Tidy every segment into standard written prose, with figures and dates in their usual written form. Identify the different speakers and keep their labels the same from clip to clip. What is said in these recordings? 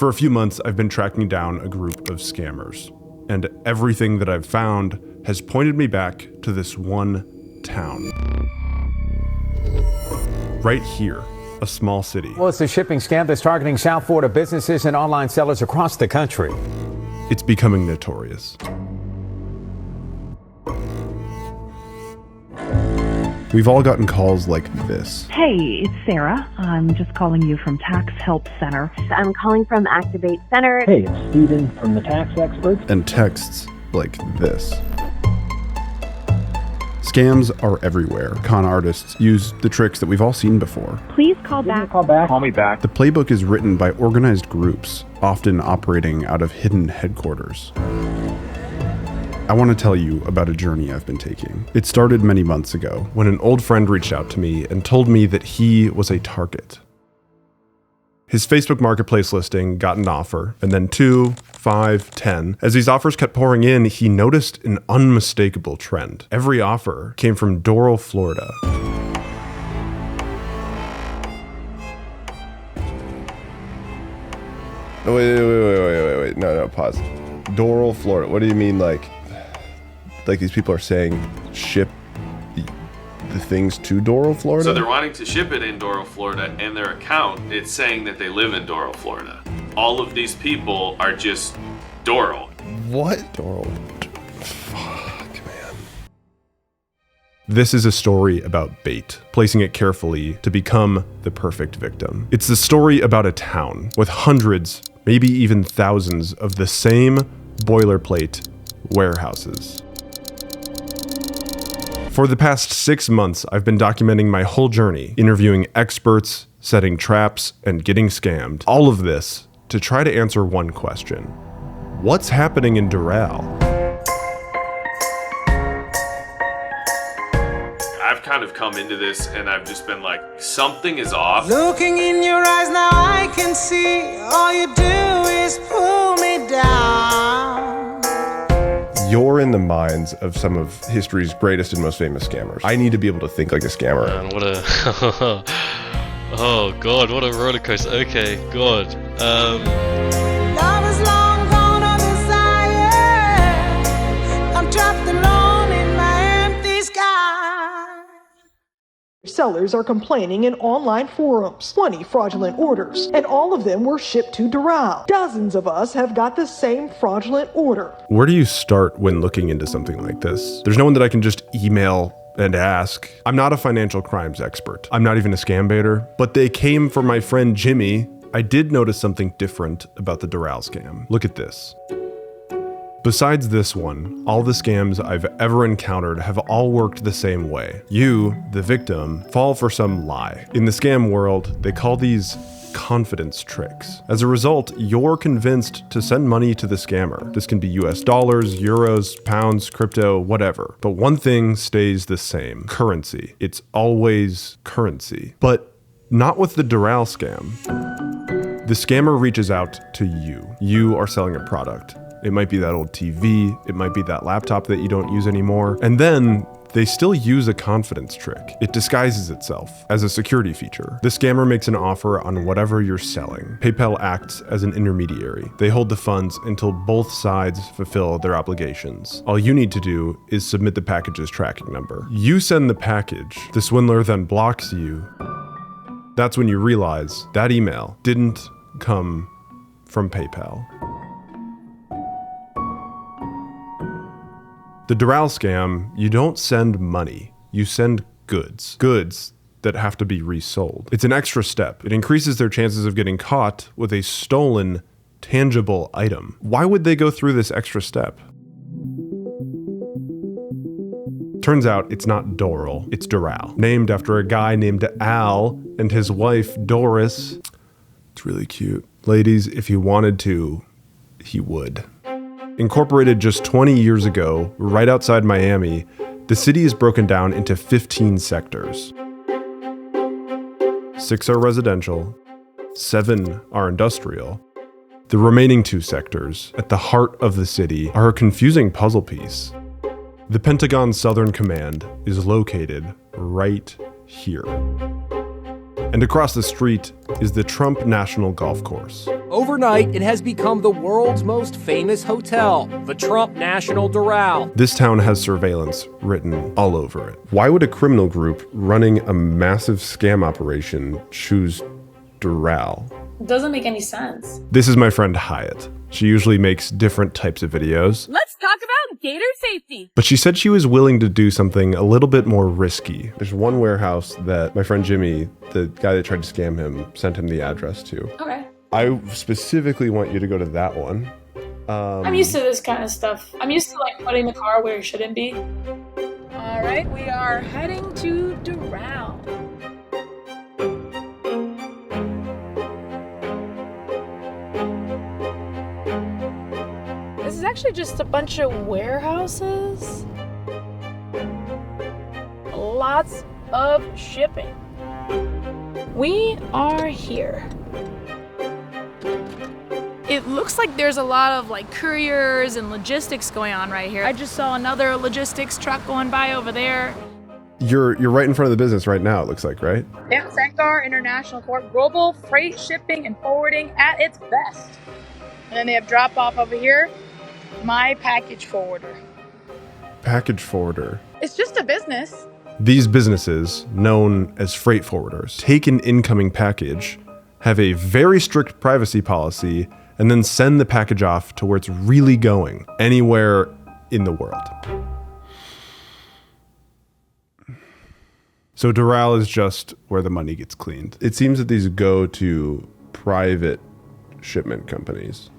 Speaker 1: For a few months, I've been tracking down a group of scammers, and everything that I've found has pointed me back to this one town. Right here, a small city.
Speaker 2: Well, it's a shipping scam that's targeting South Florida businesses and online sellers across the country.
Speaker 1: It's becoming notorious. We've all gotten calls like this.
Speaker 3: Hey, it's Sarah. I'm just calling you from Tax Help Center.
Speaker 4: I'm calling from Activate Center.
Speaker 5: Hey, it's Steven from the Tax Experts.
Speaker 1: And texts like this. Scams are everywhere. Con artists use the tricks that we've all seen before.
Speaker 3: Please call back.
Speaker 5: Call me back.
Speaker 1: The playbook is written by organized groups, often operating out of hidden headquarters. I want to tell you about a journey I've been taking. It started many months ago when an old friend reached out to me and told me that he was a target. His Facebook Marketplace listing got an offer, and then 2, 5, 10. As these offers kept pouring in, he noticed an unmistakable trend. Every offer came from Doral, Florida.
Speaker 6: Wait. No, pause. Doral, Florida. What do you mean, like these people are saying ship the things to Doral, Florida?
Speaker 7: So they're wanting to ship it in Doral, Florida, and their account, it's saying that they live in Doral, Florida. All of these people are just Doral.
Speaker 6: What? Doral. Fuck, man.
Speaker 1: This is a story about bait, placing it carefully to become the perfect victim. It's the story about a town with hundreds, maybe even thousands of the same boilerplate warehouses. For the past 6 months, I've been documenting my whole journey, interviewing experts, setting traps, and getting scammed. All of this to try to answer one question. What's happening in Doral?
Speaker 7: I've kind of come into this and I've just been like, something is off.
Speaker 8: Looking in your eyes now I can see all you do is pull me down.
Speaker 6: You're in the minds of some of history's greatest and most famous scammers. I need to be able to think like a scammer.
Speaker 9: Man, what a... oh god, what a roller coaster. Okay, god.
Speaker 8: Love is long gone on desire. I'm trapped alone in my empty sky.
Speaker 10: Sellers are complaining in online forums. 20 fraudulent orders, and all of them were shipped to Doral. Dozens of us have got the same fraudulent order.
Speaker 1: Where do you start when looking into something like this? There's no one that I can just email and ask. I'm not a financial crimes expert. I'm not even a scam baiter, but they came from my friend Jimmy. I did notice something different about the Doral scam. Look at this. Besides this one, all the scams I've ever encountered have all worked the same way. You, the victim, fall for some lie. In the scam world, they call these confidence tricks. As a result, you're convinced to send money to the scammer. This can be US dollars, euros, pounds, crypto, whatever. But one thing stays the same: currency. It's always currency. But not with the Doral scam. The scammer reaches out to you. You are selling a product. It might be that old TV, it might be that laptop that you don't use anymore. And then they still use a confidence trick. It disguises itself as a security feature. The scammer makes an offer on whatever you're selling. PayPal acts as an intermediary. They hold the funds until both sides fulfill their obligations. All you need to do is submit the package's tracking number. You send the package. The swindler then blocks you. That's when you realize that email didn't come from PayPal. The Doral scam, you don't send money, you send goods. Goods that have to be resold. It's an extra step. It increases their chances of getting caught with a stolen, tangible item. Why would they go through this extra step? Turns out it's not Doral, it's Doral, named after a guy named Al and his wife Doris. It's really cute. Ladies, if he wanted to, he would. Incorporated just 20 years ago, right outside Miami, the city is broken down into 15 sectors. 6 are residential, 7 are industrial. The remaining 2 sectors, at the heart of the city, are a confusing puzzle piece. The Pentagon's Southern Command is located right here. And across the street is the Trump National Golf Course.
Speaker 11: Overnight, it has become the world's most famous hotel, the Trump National Doral.
Speaker 1: This town has surveillance written all over it. Why would a criminal group running a massive scam operation choose Doral?
Speaker 12: It doesn't make any sense.
Speaker 1: This is my friend Hyatt. She usually makes different types of videos.
Speaker 12: Let's talk about gator safety.
Speaker 1: But she said she was willing to do something a little bit more risky. There's one warehouse that my friend Jimmy, the guy that tried to scam him, sent him the address to.
Speaker 12: Okay.
Speaker 1: I specifically want you to go to that one.
Speaker 12: I'm used to this kind of stuff. I'm used to like putting the car where it shouldn't be. All right, we are heading to Doral. This is actually just a bunch of warehouses. Lots of shipping. We are here. It looks like there's a lot of like couriers and logistics going on right here. I just saw another logistics truck going by over there.
Speaker 1: You're right in front of the business right now, it looks like, right?
Speaker 12: Yeah, Sankar International Corp. Global freight shipping and forwarding at its best. And then they have drop off over here. My package forwarder.
Speaker 1: Package forwarder.
Speaker 12: It's just a business.
Speaker 1: These businesses, known as freight forwarders, take an incoming package, have a very strict privacy policy, and then send the package off to where it's really going, anywhere in the world. So Doral is just where the money gets cleaned. It seems that these go to private shipment companies.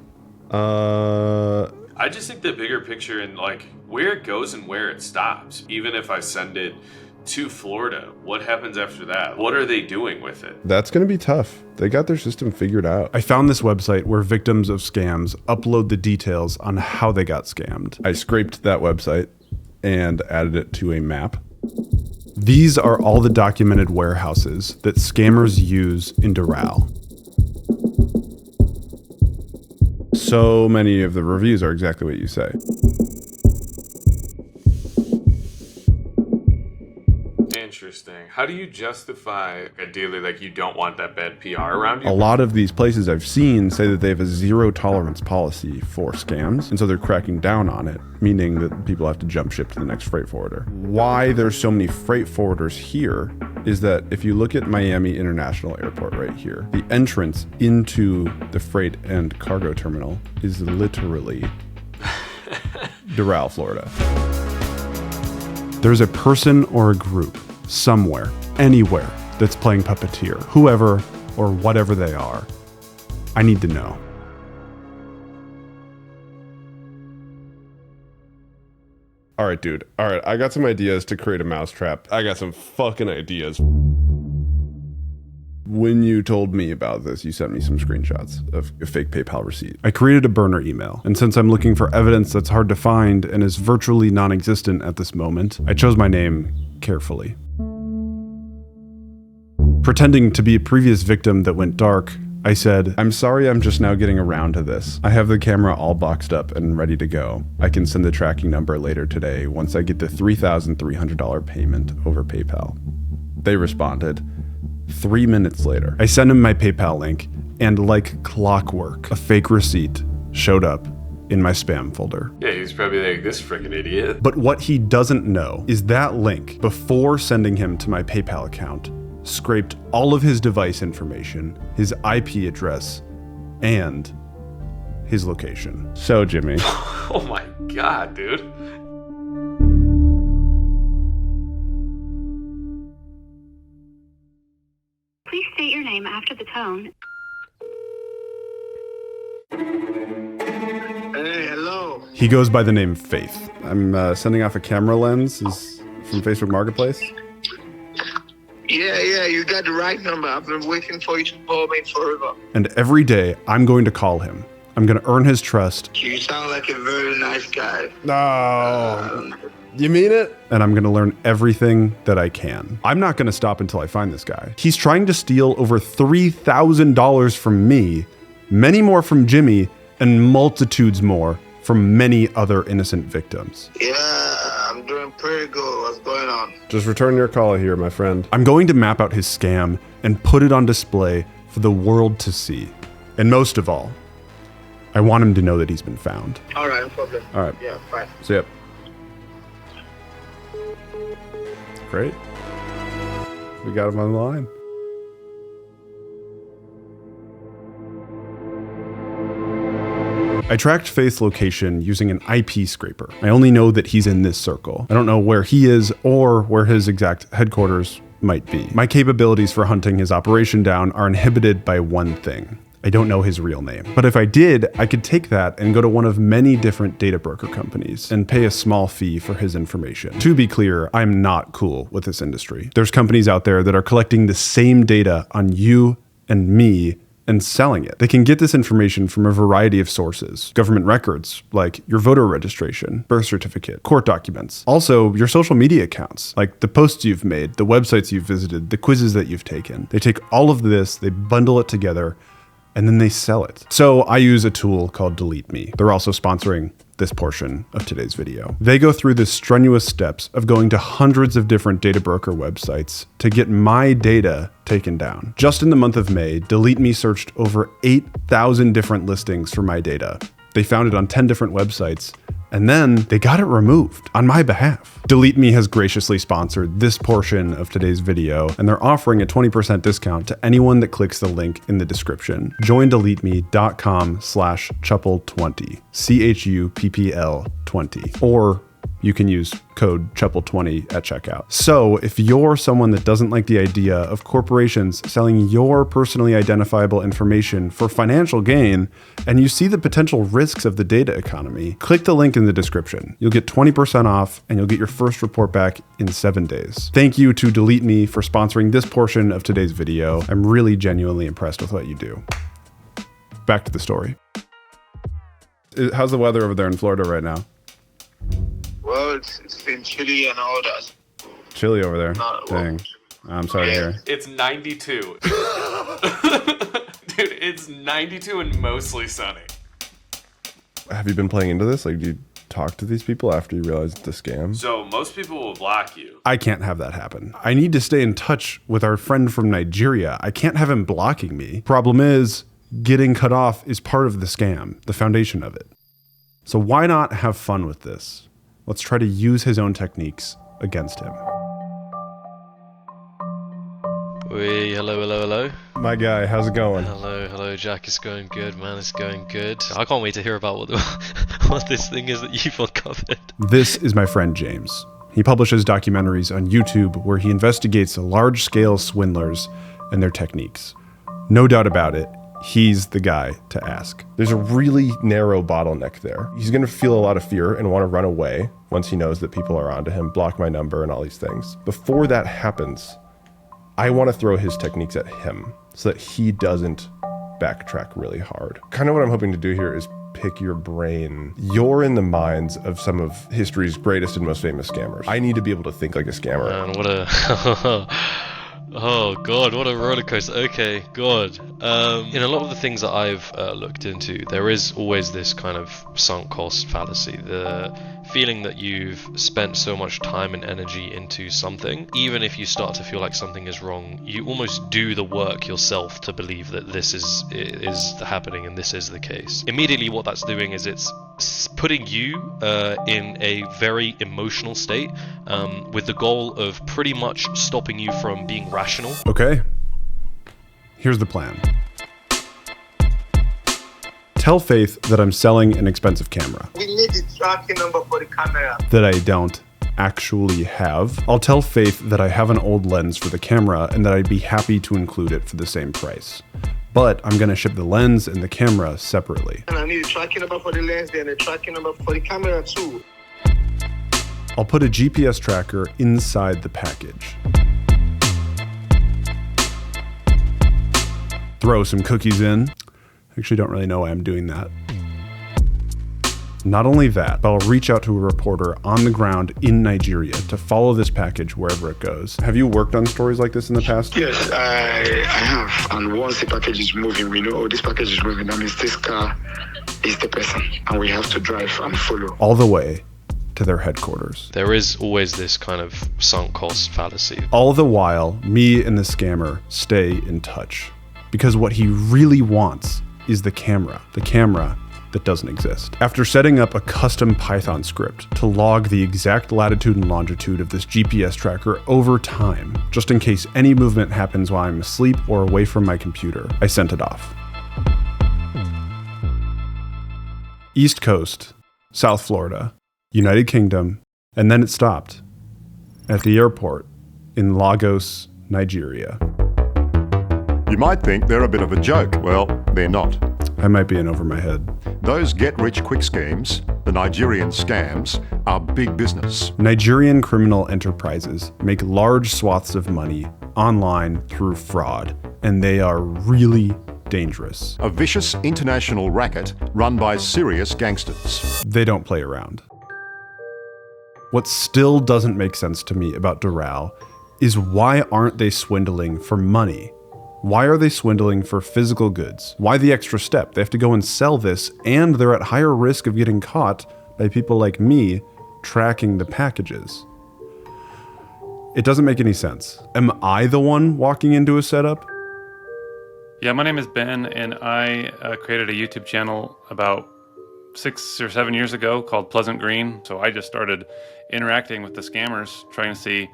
Speaker 7: I just think the bigger picture and like where it goes and where it stops. Even if I send it to Florida, what happens after that? What are they doing with it?
Speaker 1: That's going to be tough. They got their system figured out. I found this website where victims of scams upload the details on how they got scammed. I scraped that website and added it to a map. These are all the documented warehouses that scammers use in Doral. So many of the reviews are exactly what you say.
Speaker 7: Interesting. How do you justify, ideally, like you don't want that bad PR around you?
Speaker 1: A lot of these places I've seen say that they have a zero tolerance policy for scams, and so they're cracking down on it, meaning that people have to jump ship to the next freight forwarder. Why there's so many freight forwarders here is that if you look at Miami International Airport right here, the entrance into the freight and cargo terminal is literally Doral, Florida. There's a person or a group somewhere, anywhere, that's playing puppeteer, whoever or whatever they are. I need to know. All right, dude. All right, I got some ideas to create a mousetrap. I got some fucking ideas. When you told me about this, you sent me some screenshots of a fake PayPal receipt. I created a burner email, and since I'm looking for evidence that's hard to find and is virtually non-existent at this moment, I chose my name carefully. Pretending to be a previous victim that went dark, I said, "I'm sorry, I'm just now getting around to this. I have the camera all boxed up and ready to go. I can send the tracking number later today once I get the $3,300 payment over PayPal." They responded. 3 minutes later, I sent him my PayPal link, and like clockwork, a fake receipt showed up in my spam folder.
Speaker 7: Yeah, he's probably like, this freaking idiot.
Speaker 1: But what he doesn't know is that link, before sending him to my PayPal account, scraped all of his device information, his IP address, and his location. So, Jimmy.
Speaker 7: Oh my God, dude.
Speaker 13: Please state your name after the tone.
Speaker 14: Hey, hello.
Speaker 1: He goes by the name Faith. I'm sending off a camera lens from Facebook Marketplace.
Speaker 14: Yeah, you got the right number. I've been waiting for you to call me forever.
Speaker 1: And every day, I'm going to call him. I'm going to earn his trust.
Speaker 14: You sound like a very nice guy.
Speaker 1: No. You mean it? And I'm going to learn everything that I can. I'm not going to stop until I find this guy. He's trying to steal over $3,000 from me, many more from Jimmy, and multitudes more from many other innocent victims.
Speaker 14: Yeah, I'm I'm doing pretty good. What's going on?
Speaker 1: Just return your call here, my friend. I'm going to map out his scam and put it on display for the world to see. And most of all, I want him to know that he's been found.
Speaker 14: All right, no problem.
Speaker 1: All right.
Speaker 14: Yeah, fine.
Speaker 1: See ya. Great. We got him on the line. I tracked Faith's location using an IP scraper. I only know that he's in this circle. I don't know where he is or where his exact headquarters might be. My capabilities for hunting his operation down are inhibited by one thing. I don't know his real name. But if I did, I could take that and go to one of many different data broker companies and pay a small fee for his information. To be clear, I'm not cool with this industry. There's companies out there that are collecting the same data on you and me and selling it. They can get this information from a variety of sources. Government records, like your voter registration, birth certificate, court documents. Also, your social media accounts, like the posts you've made, the websites you've visited, the quizzes that you've taken. They take all of this, they bundle it together, and then they sell it. So I use a tool called Delete Me. They're also sponsoring this portion of today's video. They go through the strenuous steps of going to hundreds of different data broker websites to get my data taken down. Just in the month of May, Delete Me searched over 8,000 different listings for my data. They found it on 10 different websites, and then they got it removed on my behalf. Delete Me has graciously sponsored this portion of today's video, and they're offering a 20% discount to anyone that clicks the link in the description. Join deleteme.com/CHUPPL20, CHUPPL 20, or you can use code CHUPPL20 at checkout. So if you're someone that doesn't like the idea of corporations selling your personally identifiable information for financial gain, and you see the potential risks of the data economy, click the link in the description. You'll get 20% off and you'll get your first report back in 7 days. Thank you to Delete Me for sponsoring this portion of today's video. I'm really genuinely impressed with what you do. Back to the story. How's the weather over there in Florida right now?
Speaker 14: Well, it's been chilly and all that.
Speaker 1: Chilly over there. Dang. I'm sorry to hear.
Speaker 7: It's 92. Dude, it's 92 and mostly sunny.
Speaker 6: Have you been playing into this? Like, do you talk to these people after you realize it's a scam?
Speaker 7: So most people will block you.
Speaker 1: I can't have that happen. I need to stay in touch with our friend from Nigeria. I can't have him blocking me. Problem is, getting cut off is part of the scam, the foundation of it. So why not have fun with this? Let's try to use his own techniques against him.
Speaker 9: Hello.
Speaker 6: My guy, how's it going?
Speaker 9: Hello, Jack. It's going good, man. It's going good. I can't wait to hear about what this thing is that you've uncovered.
Speaker 1: This is my friend James. He publishes documentaries on YouTube where he investigates large-scale swindlers and their techniques. No doubt about it, he's the guy to ask.
Speaker 6: There's a really narrow bottleneck there. He's going to feel a lot of fear and want to run away once he knows that people are onto him, block my number and all these things. Before that happens, I want to throw his techniques at him so that he doesn't backtrack really hard. Kind of what I'm hoping to do here is pick your brain. You're in the minds of some of history's greatest and most famous scammers. I need to be able to think like a scammer.
Speaker 9: Man, what a... Oh god, what a roller coaster. Okay, God. In a lot of the things that I've looked into, there is always this kind of sunk cost fallacy. The feeling that you've spent so much time and energy into something, even if you start to feel like something is wrong, you almost do the work yourself to believe that this is happening and this is the case. Immediately what that's doing is it's putting you in a very emotional state with the goal of pretty much stopping you from being rational.
Speaker 1: Okay, here's the plan. Tell Faith that I'm selling an expensive camera.
Speaker 14: We need the tracking number for the camera.
Speaker 1: That I don't actually have. I'll tell Faith that I have an old lens for the camera and that I'd be happy to include it for the same price. But I'm gonna ship the lens and the camera separately.
Speaker 14: And I need a tracking number for the lens and a tracking number for the camera too.
Speaker 1: I'll put a GPS tracker inside the package. Throw some cookies in. Actually, don't really know why I'm doing that. Not only that, but I'll reach out to a reporter on the ground in Nigeria to follow this package wherever it goes. Have you worked on stories like this in the past?
Speaker 14: Yes, I have. And once the package is moving, we know, oh, this package is moving. That means this car is the person. And we have to drive and follow.
Speaker 1: All the way to their headquarters.
Speaker 9: There is always this kind of sunk cost fallacy.
Speaker 1: All the while, me and the scammer stay in touch. Because what he really wants is the camera that doesn't exist. After setting up a custom Python script to log the exact latitude and longitude of this GPS tracker over time, just in case any movement happens while I'm asleep or away from my computer, I sent it off. East Coast, South Florida, United Kingdom, and then it stopped at the airport in Lagos, Nigeria.
Speaker 15: You might think they're a bit of a joke. Well, they're not.
Speaker 1: I might be in over my head.
Speaker 15: Those get-rich-quick schemes, the Nigerian scams, are big business.
Speaker 1: Nigerian criminal enterprises make large swaths of money online through fraud, and they are really dangerous.
Speaker 15: A vicious international racket run by serious gangsters.
Speaker 1: They don't play around. What still doesn't make sense to me about Doral is why aren't they swindling for money? Why are they swindling for physical goods? Why the extra step? They have to go and sell this, and they're at higher risk of getting caught by people like me tracking the packages. It doesn't make any sense. Am I the one walking into a setup?
Speaker 16: Yeah, my name is Ben, and I created a YouTube channel about 6 or 7 years ago called Pleasant Green. So I just started interacting with the scammers, trying to see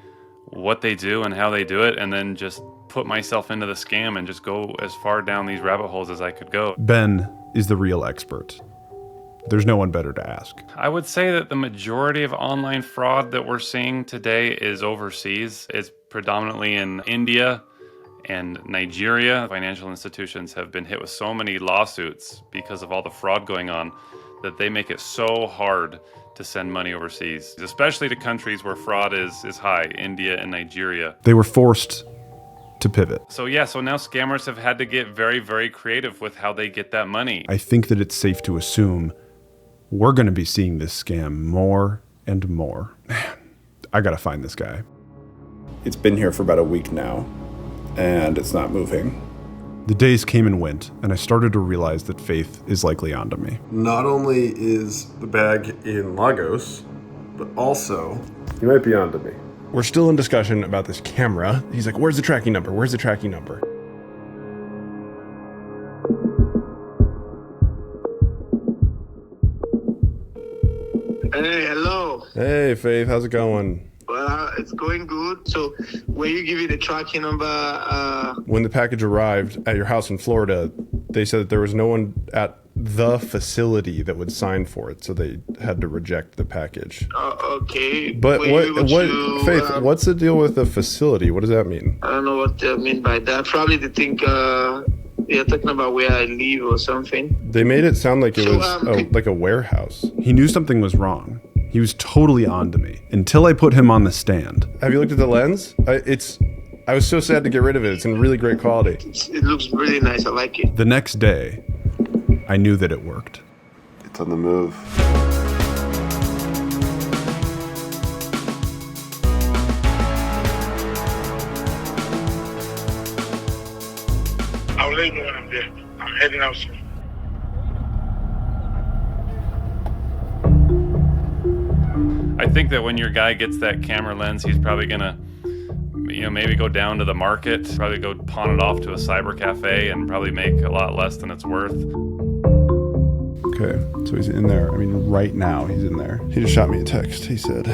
Speaker 16: what they do and how they do it, and then just put myself into the scam and just go as far down these rabbit holes as I could go.
Speaker 1: Ben is the real expert. There's no one better to ask.
Speaker 16: I would say that the majority of online fraud that we're seeing today is overseas. It's predominantly in India and Nigeria. Financial institutions have been hit with so many lawsuits because of all the fraud going on that they make it so hard to send money overseas, especially to countries where fraud is high, India and Nigeria.
Speaker 1: They were forced to pivot.
Speaker 16: So now scammers have had to get very, very creative with how they get that money.
Speaker 1: I think that it's safe to assume we're going to be seeing this scam more and more. Man, I got to find this guy. It's been here for about a week now, and it's not moving. The days came and went, and I started to realize that Faith is likely onto me.
Speaker 17: Not only is the bag in Lagos, but also he might be onto me.
Speaker 1: We're still in discussion about this camera. He's like, where's the tracking number? Where's the tracking number?
Speaker 14: Hey, hello.
Speaker 1: Hey, Faith, how's it going?
Speaker 14: Well, it's going good. So, when you give me the tracking number?
Speaker 1: When the package arrived at your house in Florida, they said that there was no one at the facility that would sign for it, so they had to reject the package.
Speaker 14: Okay.
Speaker 1: But Faith, what's the deal with the facility? What does that mean?
Speaker 14: I don't know what they mean by that. Probably they think they're talking about where I live or something.
Speaker 1: They made it sound like it was like a warehouse. He knew something was wrong. He was totally on to me until I put him on the stand. Have you looked at the lens? I was so sad to get rid of it. It's in really great quality.
Speaker 14: It looks really nice. I like it.
Speaker 1: The next day, I knew that it worked.
Speaker 17: It's on the move.
Speaker 14: I'll let you know when I'm there. I'm heading out soon.
Speaker 16: I think that when your guy gets that camera lens, he's probably gonna, maybe go down to the market, probably go pawn it off to a cyber cafe and probably make a lot less than it's worth.
Speaker 1: Okay, so he's in there. I mean, right now he's in there. He just shot me a text. He said,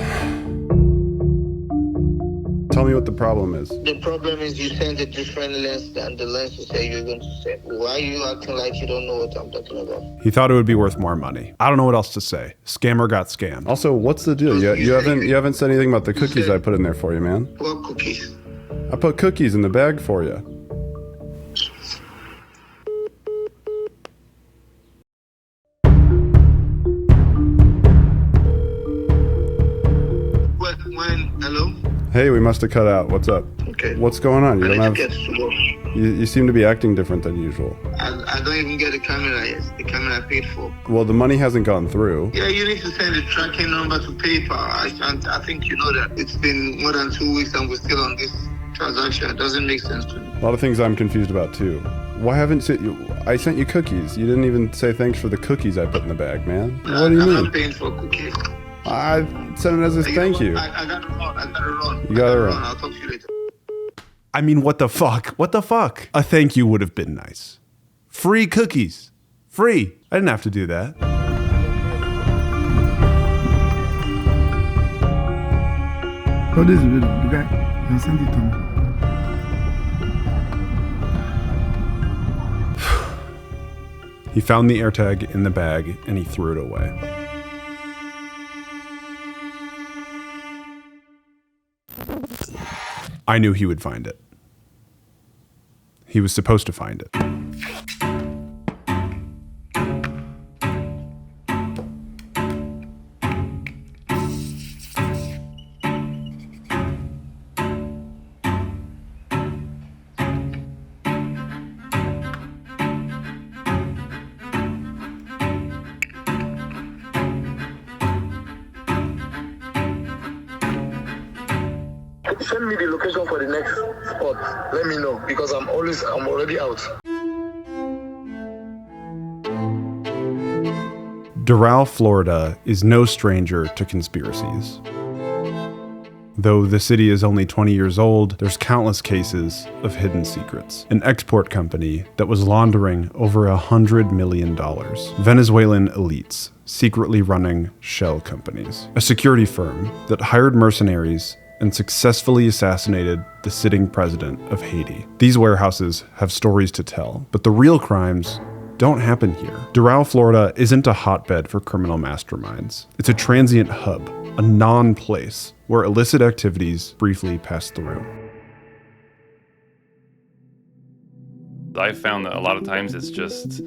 Speaker 1: tell me what the problem is.
Speaker 14: The problem is you sent a different lens than the lens you say you're going to send. Why are you acting like you don't know what I'm talking about?
Speaker 1: He thought it would be worth more money. I don't know what else to say. Scammer got scammed. Also, what's the deal? You haven't said anything about the cookies I put in there for you, man.
Speaker 14: What cookies?
Speaker 1: I put cookies in the bag for you.
Speaker 14: Hello?
Speaker 1: Hey, we must have cut out. What's up?
Speaker 14: Okay.
Speaker 1: What's going on? You don't have.
Speaker 14: To
Speaker 1: you seem to be acting different than usual.
Speaker 14: I don't even get the camera yet. The camera I paid for.
Speaker 1: Well, the money hasn't gone through.
Speaker 14: Yeah, you need to send the tracking number to PayPal. I think you know that. It's been more than 2 weeks and we're still on this transaction. It doesn't make sense to me.
Speaker 1: A lot of things I'm confused about too. Why haven't I sent you cookies? You didn't even say thanks for the cookies I put in the bag, man. What do you mean?
Speaker 14: I'm not paying for cookies.
Speaker 1: I sent it as a thank you.
Speaker 14: I gotta run.
Speaker 1: You gotta run.
Speaker 14: I'll talk to you later.
Speaker 1: I mean, what the fuck? What the fuck? A thank you would have been nice. Free cookies. Free. I didn't have to do that.
Speaker 18: Oh, this is the guy. He sent it to me.
Speaker 1: He found the AirTag in the bag and he threw it away. I knew he would find it. He was supposed to find it.
Speaker 14: Send me the location for the next spot. Let me know because I'm already out.
Speaker 1: Doral, Florida is no stranger to conspiracies. Though the city is only 20 years old, there's countless cases of hidden secrets. An export company that was laundering over $100 million. Venezuelan elites secretly running shell companies. A security firm that hired mercenaries and successfully assassinated the sitting president of Haiti. These warehouses have stories to tell, but the real crimes don't happen here. Doral, Florida isn't a hotbed for criminal masterminds. It's a transient hub, a non-place where illicit activities briefly pass through.
Speaker 16: I've found that a lot of times it's just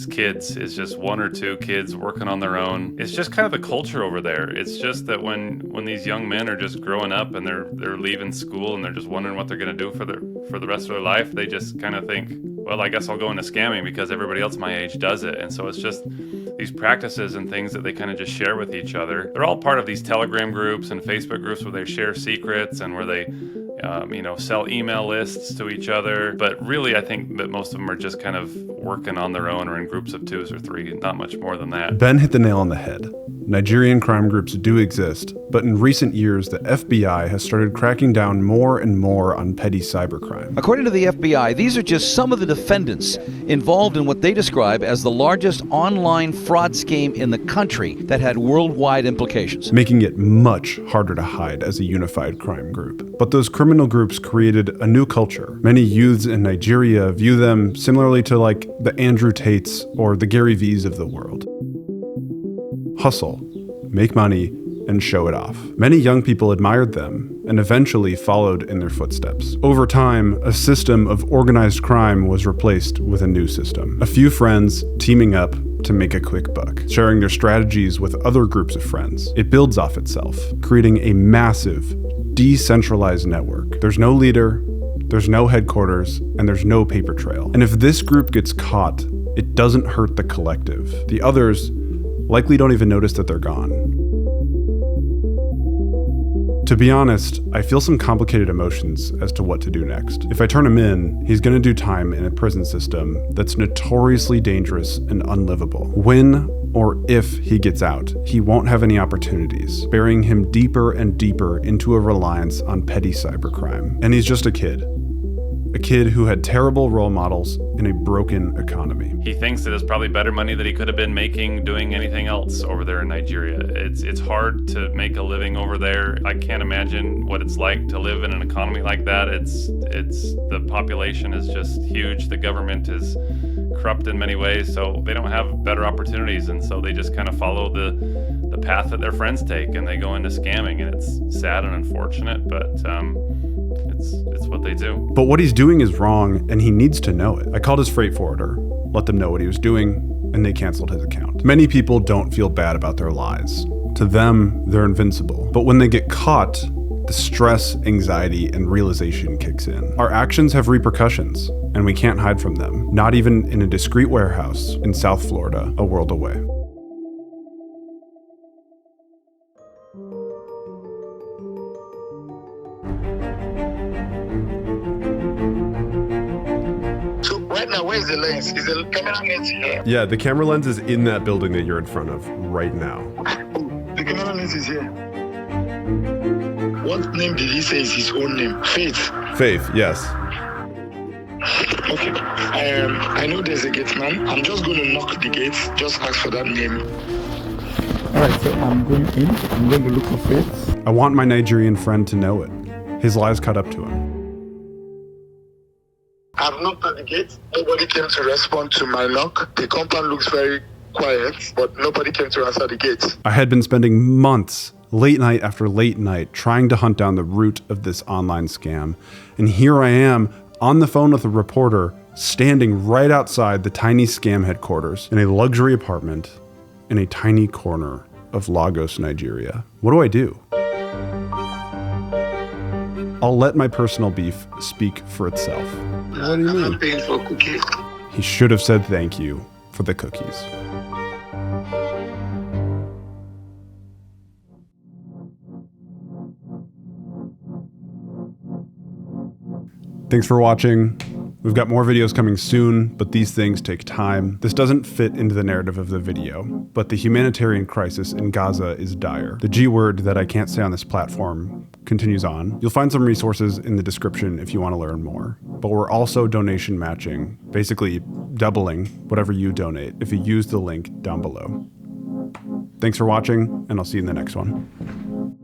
Speaker 16: kids. It's just one or two kids working on their own. It's just kind of the culture over there. It's just that when these young men are just growing up and they're leaving school and they're just wondering what they're going to do for the rest of their life, they just kind of think, well, I guess I'll go into scamming because everybody else my age does it. And so it's just these practices and things that they kind of just share with each other. They're all part of these Telegram groups and Facebook groups where they share secrets and where they sell email lists to each other. But really, I think that most of them are just kind of working on their own or in groups of 2s or 3, not much more than that.
Speaker 1: Ben hit the nail on the head. Nigerian crime groups do exist, but in recent years, the FBI has started cracking down more and more on petty cybercrime.
Speaker 19: According to the FBI, these are just some of the defendants involved in what they describe as the largest online fraud scheme in the country that had worldwide implications,
Speaker 1: making it much harder to hide as a unified crime group. But those criminal groups created a new culture. Many youths in Nigeria view them similarly to like the Andrew Tates or the Gary V's of the world. Hustle, make money, and show it off. Many young people admired them and eventually followed in their footsteps. Over time, a system of organized crime was replaced with a new system. A few friends teaming up to make a quick buck, sharing their strategies with other groups of friends. It builds off itself, creating a massive, decentralized network. There's no leader, there's no headquarters, and there's no paper trail. And if this group gets caught, it doesn't hurt the collective. The others likely don't even notice that they're gone. To be honest, I feel some complicated emotions as to what to do next. If I turn him in, he's gonna do time in a prison system that's notoriously dangerous and unlivable. When or if he gets out, he won't have any opportunities, burying him deeper and deeper into a reliance on petty cybercrime. And he's just a kid who had terrible role models in a broken economy.
Speaker 16: He thinks that it's probably better money that he could have been making doing anything else over there in Nigeria. It's hard to make a living over there. I can't imagine what it's like to live in an economy like that. It's the population is just huge. The government is corrupt in many ways, so they don't have better opportunities, and so they just kind of follow the path that their friends take, and they go into scamming, and it's sad and unfortunate, but it's what they do.
Speaker 1: But what he's doing is wrong, and he needs to know it. I called his freight forwarder, let them know what he was doing, and they canceled his account. Many people don't feel bad about their lies. To them, they're invincible. But when they get caught, the stress, anxiety, and realization kicks in. Our actions have repercussions, and we can't hide from them. Not even in a discreet warehouse in South Florida, a world away.
Speaker 14: Right now, where's the lens? Is the camera lens here?
Speaker 1: Yeah, the camera lens is in that building that you're in front of right now.
Speaker 14: The
Speaker 18: The criminal name is here. What name did he say is his own name? Faith.
Speaker 1: Faith, yes.
Speaker 18: Okay. I know there's a gate man. I'm just going to knock the gate. Just ask for that name.
Speaker 20: Alright, so I'm going in. I'm going to look for Faith.
Speaker 1: I want my Nigerian friend to know it. His lies caught up to him.
Speaker 18: I've knocked at the gate. Nobody came to respond to my knock. The compound looks very quiet, but nobody came to answer the gate.
Speaker 1: I had been spending months, late night after late night, trying to hunt down the root of this online scam. And here I am, on the phone with a reporter, standing right outside the tiny scam headquarters in a luxury apartment in a tiny corner of Lagos, Nigeria. What do I do? I'll let my personal beef speak for itself.
Speaker 6: What do you mean?
Speaker 14: I'm paying for cookies.
Speaker 1: He should have said thank you for the cookies. Thanks for watching. We've got more videos coming soon, but these things take time. This doesn't fit into the narrative of the video, but the humanitarian crisis in Gaza is dire. The G word that I can't say on this platform continues on. You'll find some resources in the description if you want to learn more. But we're also donation matching, basically doubling whatever you donate if you use the link down below. Thanks for watching, and I'll see you in the next one.